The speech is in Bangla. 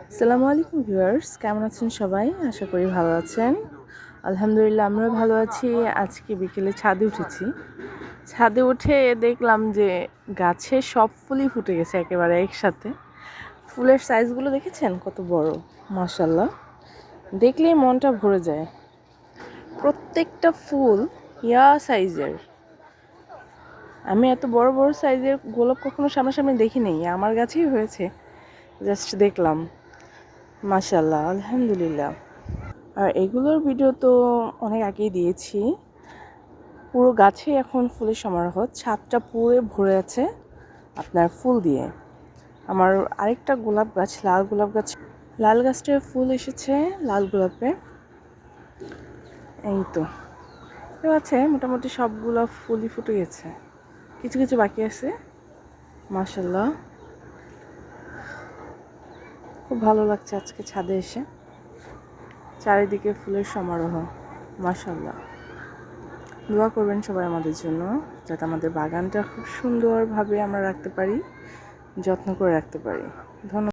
আসসালামু আলাইকুম ভিউয়ার্স, কেমন আছেন সবাই? আশা করি ভালো আছেন। আলহামদুলিল্লাহ আমরাও ভালো আছি। আজকে বিকেলে ছাদে উঠেছি। ছাদে উঠে দেখলাম যে গাছে সব ফুলই ফুটে গেছে একেবারে একসাথে। ফুলের সাইজগুলো দেখেছেন কত বড়, মাশাআল্লাহ। দেখলেই মনটা ভরে যায়। প্রত্যেকটা ফুল ইয়া সাইজের। আমি এত বড় বড় সাইজের গোলাপ কখনো সামনাসামনি দেখিনি, আমার গাছেই হয়েছে। জাস্ট দেখলাম, মাশাআল্লাহ, আলহামদুলিল্লাহ। আর এগুলোর ভিডিও তো অনেক আগেই দিয়েছি। পুরো গাছে এখন ফুলের সমারোহ, ছাদটা পুরো ভরে আছে আপনার ফুল দিয়ে। আমার আরেকটা গোলাপ গাছ, লাল গোলাপ গাছ, লাল গাছটায় ফুল এসেছে, লাল গোলাপে। এই তো আছে, মোটামুটি সবগুলো ফুলই ফুটে গেছে, কিছু কিছু বাকি আছে। মাশাআল্লাহ, খুব ভালো লাগছে আজকে ছাদে এসে। চারিদিকে ফুলের সমারোহ, মাশাআল্লাহ। দোয়া করবেন সবাই আমাদের জন্য, যাতে আমাদের বাগানটা খুব সুন্দরভাবে আমরা রাখতে পারি, যত্ন করে রাখতে পারি। ধন্যবাদ।